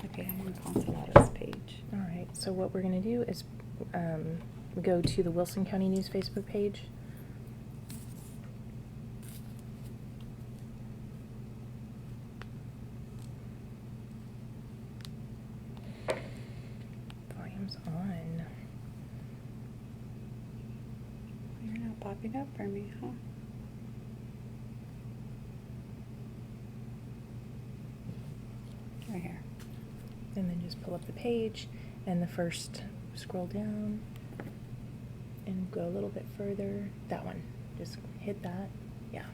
Okay, I'm on Consolata's page. All right, so what we're going to do is go to the Wilson County News Facebook page. Volume's on. You're not popping up for me, huh? Right here. And then just pull up the page, and the first, scroll down, and go a little bit further. That one, just hit that, yeah.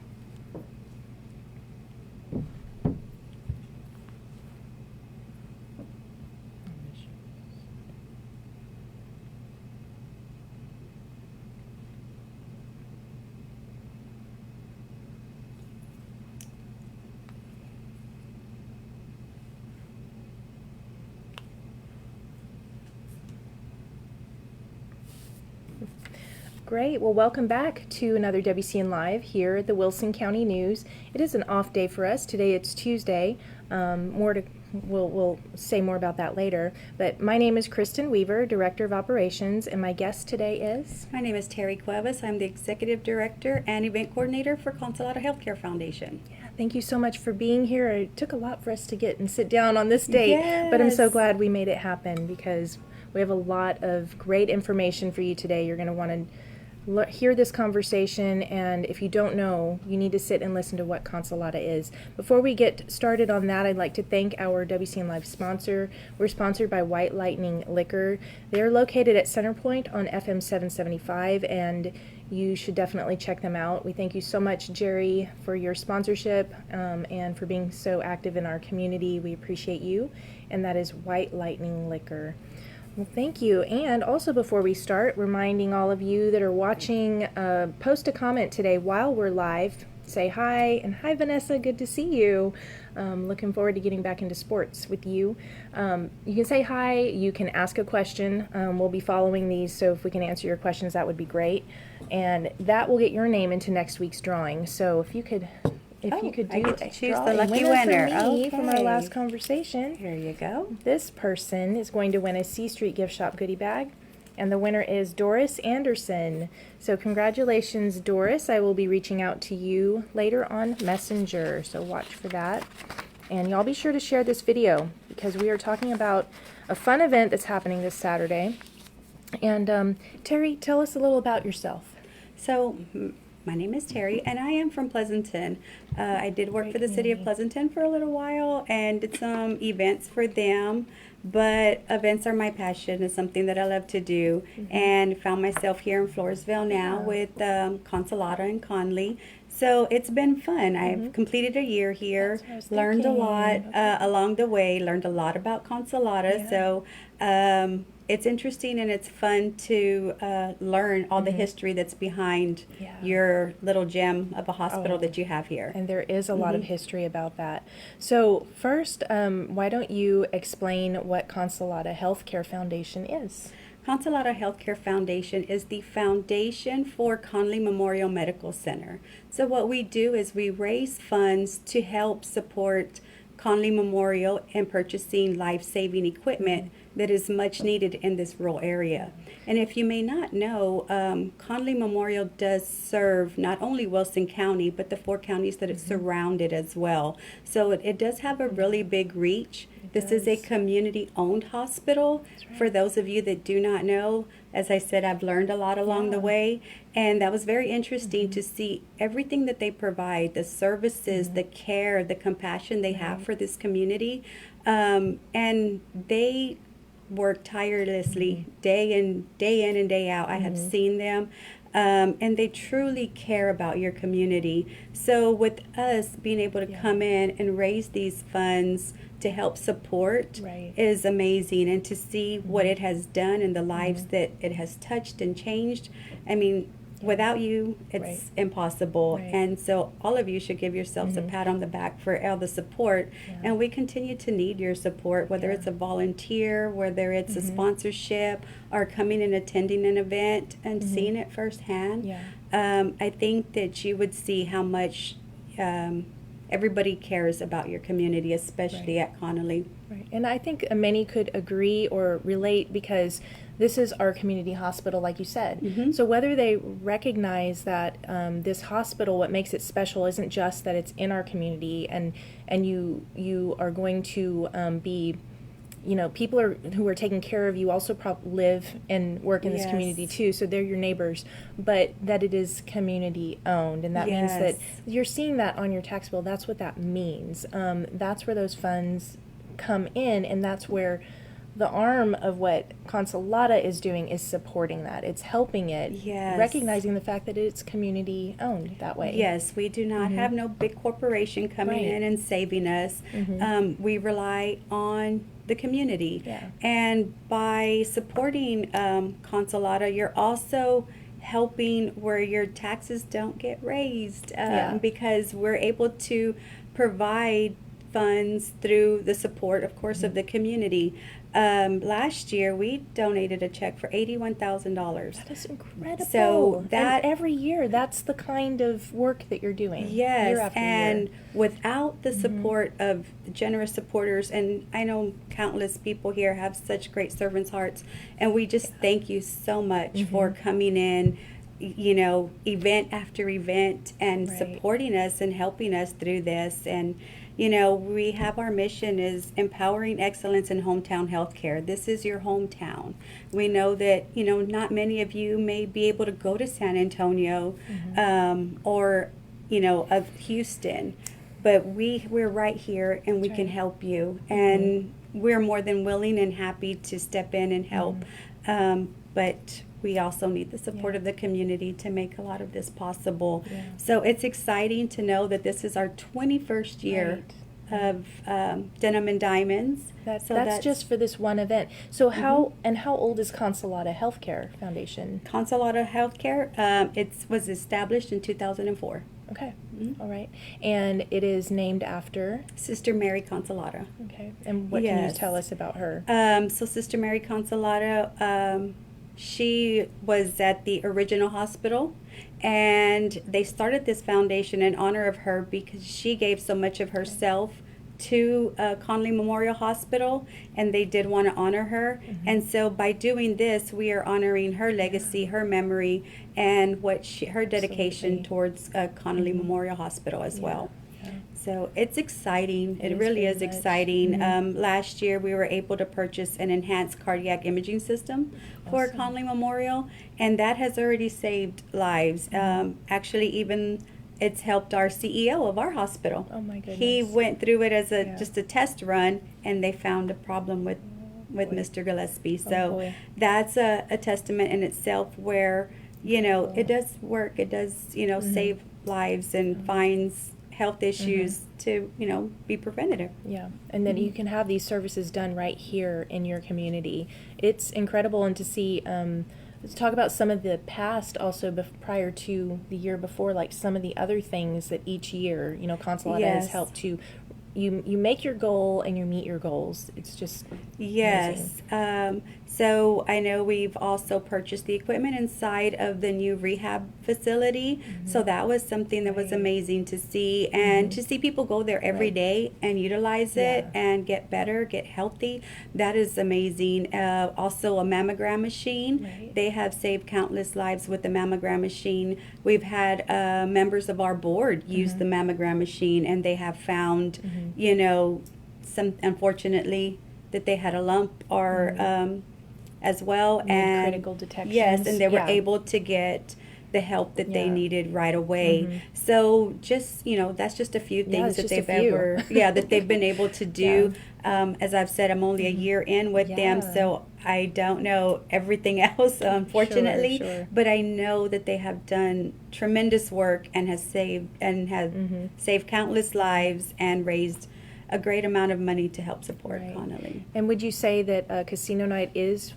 Great. Well, welcome back to another WCN Live here at the Wilson County News. It is an off day for us. Today it's Tuesday. We'll say more about that later. But my name is Kristen Weaver, Director of Operations, and my guest today is? My name is Terry Cuevas. I'm the Executive Director and Event Coordinator for Consolata Healthcare Foundation. Yeah, thank you so much for being here. It took a lot for us to get and sit down on this date, but I'm so glad we made it happen because we have a lot of great information for you today. You're going to want to hear this conversation, and if you don't know, you need to sit and listen to what Consolata is. Before we get started on that, I'd like to thank our WCN Live sponsor. We're sponsored by White Lightning Liquor. They're located at Centerpoint on FM 775, and you should definitely check them out. We thank you so much, Jerry, for your sponsorship and for being so active in our community. We appreciate you, and that is White Lightning Liquor. Well, thank you. And also before we start, reminding all of you that are watching, post a comment today while we're live. Say hi, and hi Vanessa, good to see you. Looking forward to getting back into sports with you. You can say hi, you can ask a question. We'll be following these, so if we can answer your questions, that would be great. And that will get your name into next week's drawing. So if you could do I get to choose draw the a lucky winner winner. for me from our Okay. last conversation. Here you go. This person is going to win a C Street gift shop goodie bag, and the winner is Doris Anderson. So congratulations, Doris. I will be reaching out to you later on Messenger, so watch for that. And y'all be sure to share this video because we are talking about a fun event that's happening this Saturday. And Terry, tell us a little about yourself. So, my name is Terry, and I am from Pleasanton. I did work for the city of Pleasanton for a little while and did some events for them, but events are my passion. It's something that I love to do, and found myself here in Floresville now with Consolata and Conley. So it's been fun. I've completed a year here, That's what I was learned a thinking. lot along the way, learned a lot about Consolata. Yeah. So it's interesting and it's fun to learn all the history that's behind Yeah. your little gem of a hospital Oh. that you have here. And there is a lot of history about that. So first, why don't you explain what Consolata Healthcare Foundation is? Consolata Healthcare Foundation is the foundation for Conley Memorial Medical Center. So what we do is we raise funds to help support Conley Memorial in purchasing life-saving equipment that is much needed in this rural area. And if you may not know, Conley Memorial does serve not only Wilson County, but the 4 counties that it's surrounded as well. So it does have a really big reach. This is a community-owned hospital. For those of you that do not know, as I said, I've learned a lot along the way, and that was very interesting to see everything that they provide, the services, the care, the compassion they have for this community. And they work tirelessly day in and day out. I have seen them. And they truly care about your community. So with us being able to come in and raise these funds to help support is amazing. And to see what it has done and the lives that it has touched and changed, I mean, Without you, it's Right. impossible. Right. And so all of you should give yourselves a pat on the back for all the support. Yeah. And we continue to need your support, whether Yeah. it's a volunteer, whether it's a sponsorship, or coming and attending an event and seeing it firsthand. Yeah. I think that you would see how much everybody cares about your community, especially Right. at Connolly. Right. And I think many could agree or relate because this is our community hospital, like you said. So whether they recognize that this hospital, what makes it special isn't just that it's in our community and you are going to be, people who are taking care of you also live and work in this Yes. community too, so they're your neighbors, but that it is community owned, and that means that Yes. you're seeing that on your tax bill. That's what that means. That's where those funds come in, and that's where the arm of what Consolata is doing is supporting that. It's helping it, Yes. recognizing the fact that it's community owned that way. Yes, we do not have no big corporation coming Right. in and saving us. We rely on the community. Yeah. And by supporting Consolata, you're also helping where your taxes don't get raised Yeah. because we're able to provide funds through the support, of course, of the community. Last year, we donated a check for $81,000. That is incredible. So that- and every year, that's the kind of work that you're doing. Yes, year after and year. without the support of generous supporters, and I know countless people here have such great servants' hearts, and we just thank you so much for coming in, event after event and Right. supporting us and helping us through this. And we have our mission is empowering excellence in hometown healthcare. This is your hometown. We know that, not many of you may be able to go to San Antonio or, of Houston, but we're right here and we That's can right. help you. And we're more than willing and happy to step in and help. But we also need the support Yeah. of the community to make a lot of this possible. Yeah. So it's exciting to know that this is our 21st year of Denim Diamonds. That's So just for this one event. So how old is Consolata Healthcare Foundation? Consolata Healthcare. It was established in 2004. Okay, all right, and it is named after. Sister Mary Consolata. Okay, and what can you Yes. tell us about her? So Sister Mary Consolata, she was at the original hospital, and they started this foundation in honor of her because she gave so much of herself to Conley Memorial Hospital, and they did want to honor her. And so by doing this, we are honoring her legacy, her memory, and her dedication Absolutely. towards Conley Memorial Hospital as well. Yeah. So it's exciting. It is really very is much. exciting. Last year, we were able to purchase an enhanced cardiac imaging system for Awesome. Conley Memorial, and that has already saved lives. Actually, even it's helped our CEO of our hospital. Oh my goodness. He went through it as Yeah. just a test run, and they found a problem with boy. Mr. Gillespie. Oh, So boy. that's a testament in itself where, it does work. It does, save lives and finds health issues to, be preventative. Yeah, and then you can have these services done right here in your community. It's incredible, and to see. Let's talk about some of the past also prior to the year before, like some of the other things that each year, Consolata has Yes. helped to. You make your goal and you meet your goals. It's just Yes. So I know we've also purchased the equipment inside of the new rehab facility. So that was something that was Right. amazing to see, and to see people go there every Right. day and utilize it Yeah. and get better, get healthy. That is amazing. Also a mammogram machine. Right. They have saved countless lives with the mammogram machine. We've had members of our board use the mammogram machine, and they have found, some, unfortunately, that they had a lump or as well. And critical detections. Yes, and they were Yeah. able to get the help that they Yeah. needed right away. So just, that's just a few Yeah, things it's that just a they've few. that they've been able to do. As I've said, I'm only a year in with them, Yeah. so I don't know everything else, unfortunately. Sure. But I know that they have done tremendous work and have saved countless lives and raised a great amount of money to help support Right. Connolly. And would you say that Casino Night is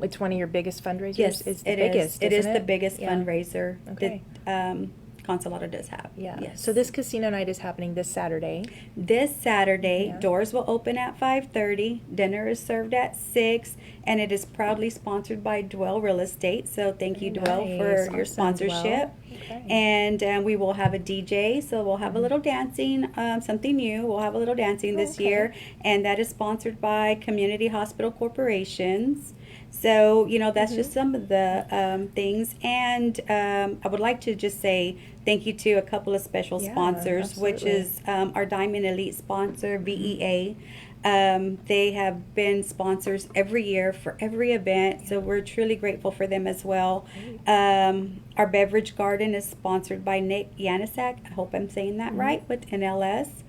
it's one of your biggest fundraisers? Yes, It's the it biggest, is. It is isn't the biggest Yeah. fundraiser Okay. that Consolata does have. Yeah. Yes. So this casino night is happening this Saturday. This Saturday, Yeah. doors will open at 5:30. Dinner is served at 6, and it is proudly sponsored by Dwell Real Estate. So thank you, Very Dwell, nice. for your Awesome, sponsorship. Dwell. Okay. And we will have a DJ, so we'll have a little dancing, something new. We'll have a little dancing this Okay. year, and that is sponsored by Community Hospital Corporations. So, that's just some of the things. And I would like to just say thank you to a couple of special Yeah, sponsors, which absolutely. is our Diamond Elite sponsor, VEA. They have been sponsors every year for every event, so we're truly grateful for them as well. Our beverage garden is sponsored by Nick Yanisak. I hope I'm saying that right, with NLS.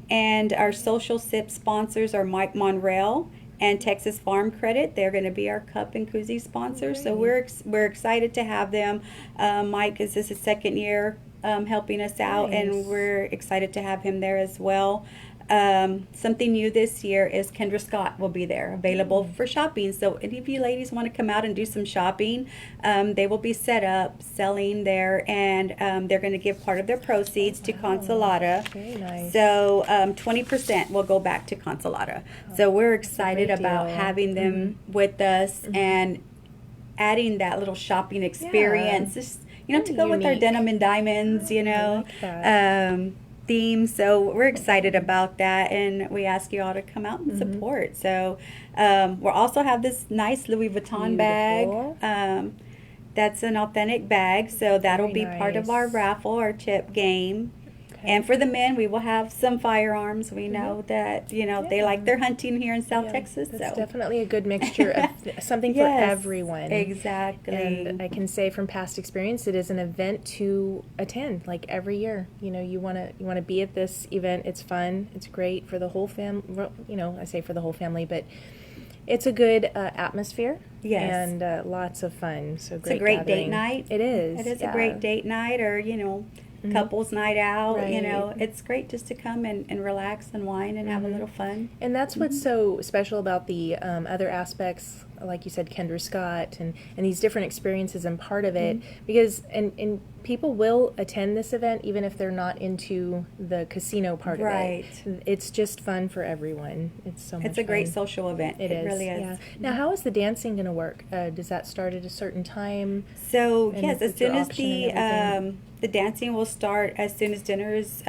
And our social sip sponsors are Mike Monreal and Texas Farm Credit. They're going to be our cup and koozie sponsors. So we're excited to have them. Mike is his second year helping us out, Nice. and we're excited to have him there as well. Something new this year is Kendra Scott will be there, available for shopping. So any of you ladies want to come out and do some shopping, they will be set up selling there, and they're going to give part of their proceeds to Consolata. Very nice. So 20% will go back to Consolata. So we're excited great about deal. having them with us and adding that little shopping experience. Just, to go with our Unique. Denim and Diamonds, like that. theme. So we're excited about that, and we ask you all to come out and support. So we'll also have this nice Louis Vuitton Beautiful. bag. That's an authentic bag, so that'll Very be part of our nice. raffle, our chip game. Okay. And for the men, we will have some firearms. We know that, they like their hunting here in South Yeah, Texas. That's So definitely a good mixture of something for Yes, everyone. exactly. And I can say from past experience, it is an event to attend. Like every year, you want to be at this event. It's fun. It's great for the whole family. I say for the whole family, but it's a good atmosphere. Yes. And lots of fun. So It's great. a great gathering. date night. It is. It is yeah. a great date night, or couples night out. Right. It's great just to come and relax and wine and have a little fun. And that's what's so special about the other aspects, like you said, Kendra Scott, and these different experiences and part of it, because and people will attend this event even if they're not into the casino part Right. of it. It's just fun for everyone. It's so much It's a great fun. social event. It is. really is. Yeah. Now, how is the dancing going to work? Does that start at a certain time? So And yes, as with your soon as auction and everything? the dancing will start as soon as dinner is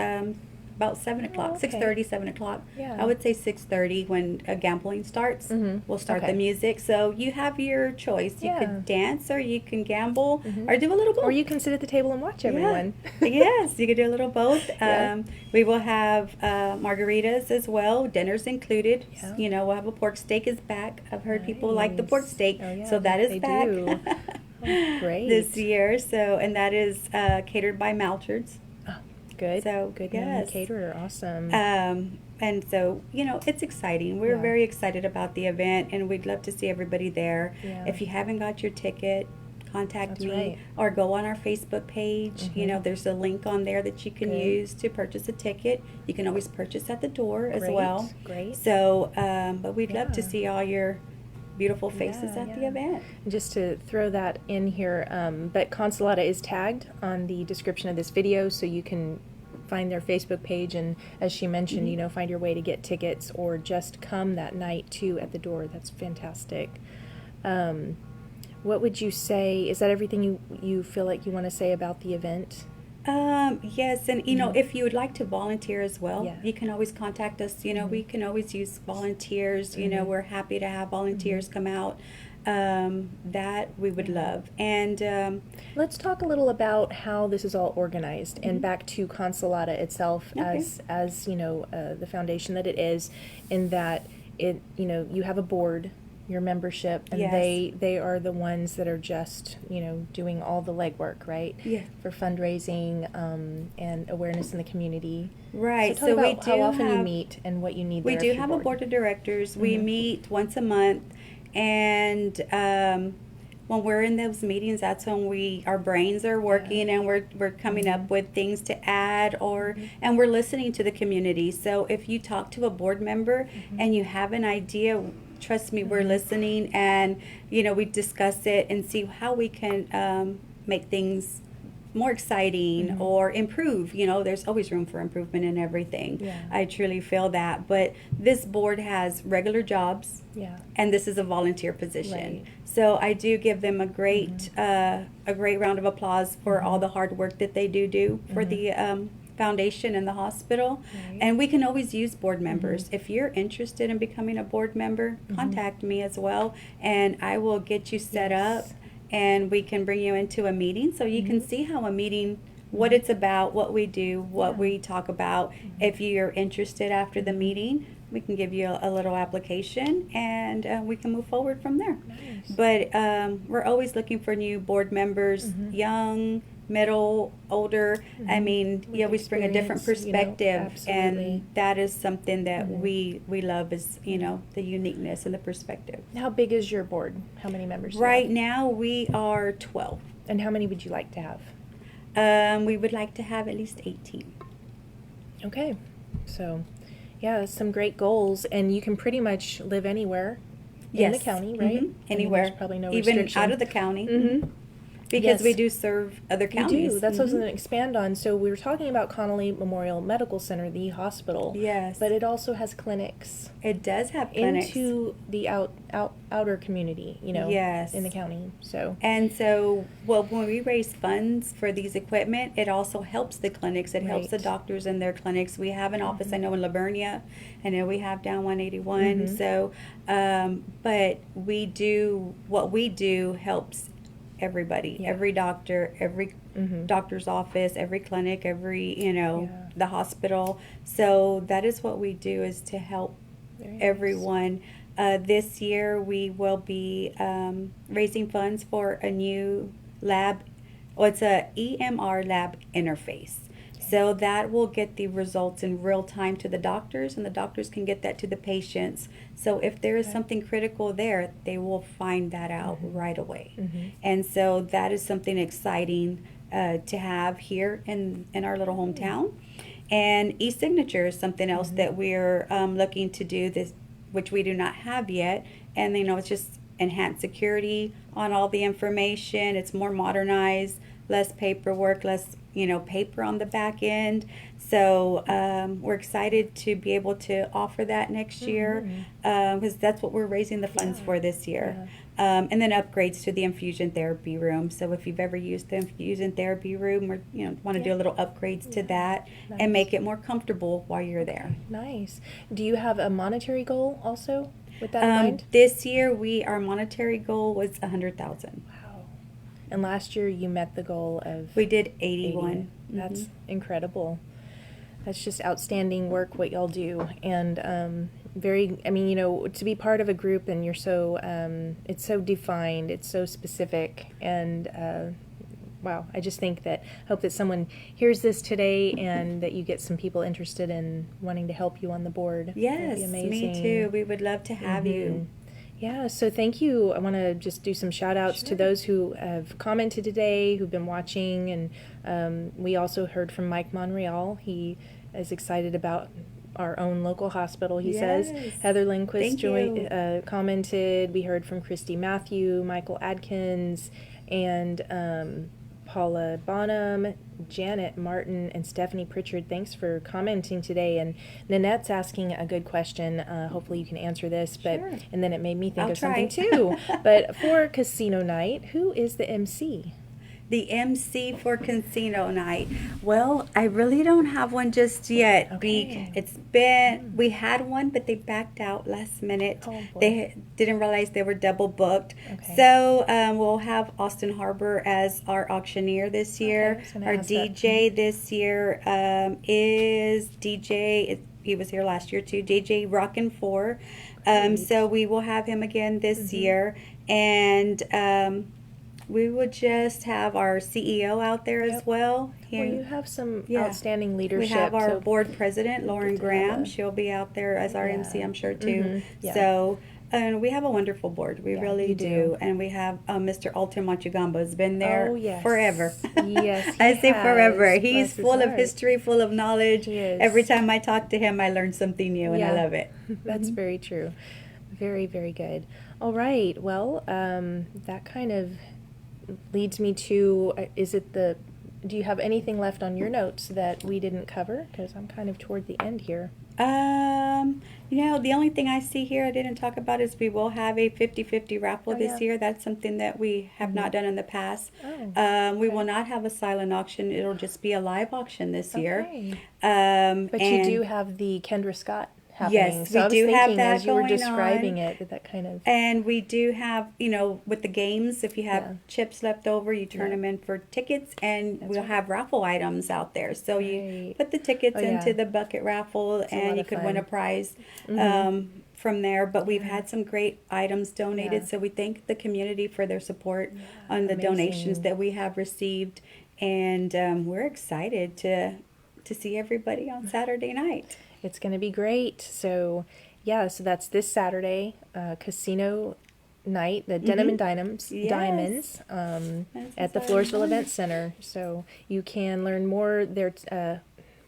about 7:00, okay. 6:30, 7:00. Yeah. I would say 6:30 when gambling starts. We'll start Okay. the music. So you have your choice. You Yeah. could dance, or you can gamble, or do a little both. Or you can sit at the table and watch everyone. Yes, you could do a little both. Yeah. We will have margaritas as well, dinners included. Yeah. We'll have a pork steak is back. I've heard people like the pork Nice. steak, Oh, yeah, so that is they back do. Oh, great. this year. So, and that is catered by Malchards. Good. So, Good yes. name, caterer. Awesome. And so, it's exciting. We're Yeah. very excited about the event, and we'd love to see everybody there. Yeah. If you haven't got your ticket, contact That's me right. or go on our Facebook page. There's a link on there that you can Good. use to purchase a ticket. You can always purchase at the door as Great, well. great. So, but we'd love to Yeah. see all your beautiful faces Yeah, at the yeah. event. Just to throw that in here, but Consolata is tagged on the description of this video, so you can find their Facebook page, and as she mentioned, find your way to get tickets, or just come that night too at the door. That's fantastic. What would you say? Is that everything you feel like you want to say about the event? Yes, and if you would like to volunteer as well, Yeah. you can always contact us. We can always use volunteers. We're happy to have volunteers come out. That we would love. And Let's talk a little about how this is all organized, and back to Consolata itself Okay. as the foundation that it is, in that it you have a board, your membership, and Yes. they are the ones that are just doing all the legwork, right? Yeah. For fundraising and awareness in the community. right, So, talk so we about do how often you have meet and what you need. we there do if you're have a board of directors. We Mm-hmm. meet once a month, and when we're in those meetings, that's when our brains are working, and we're coming Mm-hmm. up with things to add, and we're listening to the community. So if you talk to a board member Mm-hmm. and you have an idea trust me, we're listening, and we discuss it and see how we can make things more exciting or improve. There's always room for improvement in everything. Yeah. I truly feel that. But this board has regular jobs, and this is a volunteer position. Right. So I do give them a great round of applause for all the hard work that they do for the foundation and the hospital. Right. And we can always use board members. If you're interested in becoming a board member, contact me as well, and I will get you set up, and we can bring you into a meeting so you can see how a meeting, what it's about, what we do, what we talk about. If you're interested after the meeting, we can give you a little application, and we can move forward from there. Nice. But we're always looking for new board members, young, middle, older. I mean, With we bring a different perspective, absolutely. and that is something that we love, is the uniqueness and the perspective. How big is your board? How many members do you Right have? now we are 12. And how many would you like to have? We would like to have at least 18. Okay. So, yeah, that's some great goals, and you can pretty much live anywhere in the county, right? I mean, Anywhere. there's probably no Even restriction. out of the county. Mhm. Because Yes. we do serve other You counties. do. That's what I was going to expand on. So we were talking about Connolly Memorial Medical Center, the hospital. Yes. But it also has clinics It does have clinics. into the outer community, Yes. in the county. So And so, when we raise funds for these equipment, it also helps the clinics. It helps the Right. doctors in their clinics. We have an office, I know, in Liburnia. I know we have down 181. So, but what we do helps everybody, Yeah. every doctor, every doctor's office, every clinic, every, the hospital. So that is what we do, is to help very nice. everyone. This year we will be raising funds for a new lab. Well, it's a EMR lab interface. So that will get the results in real time to the doctors, and the doctors can get that to the patients. So if there is something critical there, they will find that out right away. And so that is something exciting to have here in our little hometown. And e-signature is something else that we're looking to do, this, which we do not have yet. And it's just enhanced security on all the information. It's more modernized, less paperwork, less paper on the back end. So we're excited to be able to offer that next year, because that's what we're raising the funds for this year. And then upgrades to the infusion therapy room. So if you've ever used the infusion therapy room, or want to do a little upgrades to that, and make it more comfortable while you're there. Nice. Do you have a monetary goal also with that in mind? This year, our monetary goal was 100,000. Wow. And last year you met the goal of We did 81. That's incredible. That's just outstanding work what y'all do, and to be part of a group, and you're so it's so defined, it's so specific, and wow, I just hope that someone hears this today, and that you get some people interested in wanting to help you on the board. Yes, That'd be amazing. me too. We would love to have you. Yeah, so thank you. I want to just do some shout outs to those who have commented today, who've been watching, and we also heard from Mike Monreal. He is excited about our own local hospital, he says. Heather Lindquist commented. We heard from Christy Matthew, Michael Adkins, and Paula Bonham, Janet Martin, and Stephanie Pritchard. Thanks for commenting today. And Nanette's asking a good question. Hopefully you can answer this. And then it made me think of something too. But for Casino Night, who is the MC? The MC for Casino Night. Well, I really don't have one just yet. Okay. We had one, but they backed out last minute. Oh, boy. They didn't realize they were double booked. Okay. So we'll have Austin Harbor as our auctioneer this year. Our DJ this year is DJ. He was here last year too. DJ Rockin' 4. So we will have him again this year, and we would just have our CEO out there as well. Well, you have some outstanding leadership. We have our so board president, Lauren Graham. She'll be out there as our MC, I'm sure, too. So, and we have a wonderful board. We really do. And we have Mr. Alton Machugambo has been there forever. Yes, I say has. forever. He's Bless his full of heart. history, full of knowledge. He is. Every time I talk to him, I learn something new, and I love it. That's very true. Very, very good. All right. Well, that kind of leads me to, do you have anything left on your notes that we didn't cover? Because I'm kind of toward the end here. The only thing I see here I didn't talk about is we will have a 50-50 raffle this year. That's something that we have not done in the past. We will not have a silent auction. It'll just be a live auction this year. But you do have the Kendra Scott happening. Yes, so we I was do have thinking that as you were going describing on. it, that kind of... And we do have, with the games, if you have chips left over, you turn them in for tickets, and we'll have raffle items out there. So you put the tickets into the bucket raffle, and you could win a prize from there. But we've had some great items donated, so we thank the community for their support on the donations that we have received. And we're excited to see everybody on Saturday night. It's going to be great. So that's this Saturday, Casino Night, the Denim Diamonds at the Floresville Event Center. So you can learn more there.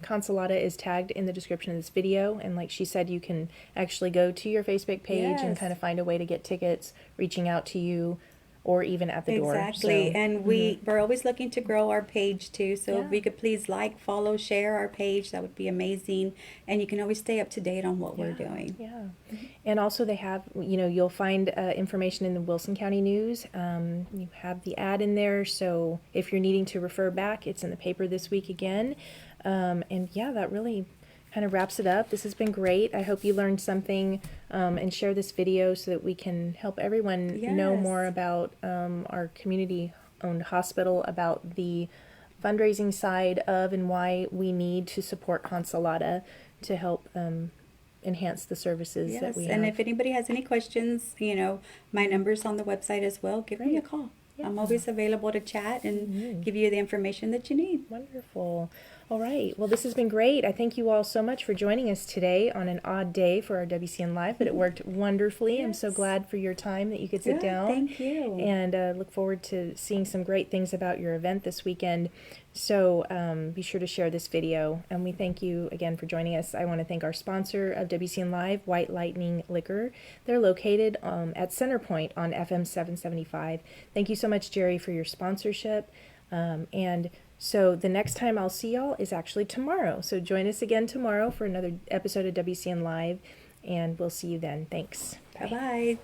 Consolata is tagged in the description of this video, and like she said, you can actually go to your Facebook page and kind of find a way to get tickets, reaching out to you, or even at the door. Exactly. So, and we're always looking to grow our page too. So if we could please follow, share our page, that would be amazing. And you can always stay up to date on what we're doing. Yeah. And also they have, you'll find information in the Wilson County News. You have the ad in there. So if you're needing to refer back, it's in the paper this week again. That really kind of wraps it up. This has been great. I hope you learned something, and share this video so that we can help everyone know more about our community-owned hospital, about the fundraising side of and why we need to support Consolata to help enhance the services that we have. And if anybody has any questions, my number's on the website as well. Give me a call. I'm always available to chat and give you the information that you need. Wonderful. All right. Well, this has been great. I thank you all so much for joining us today on an odd day for our WCN Live, but it worked wonderfully. I'm so glad for your time that you could sit down. Thank you. And look forward to seeing some great things about your event this weekend. So be sure to share this video. And we thank you again for joining us. I want to thank our sponsor of WCN Live, White Lightning Liquor. They're located at Centerpoint on FM 775. Thank you so much, Jerry, for your sponsorship. So the next time I'll see y'all is actually tomorrow. So join us again tomorrow for another episode of WCN Live, and we'll see you then. Thanks. Bye-bye.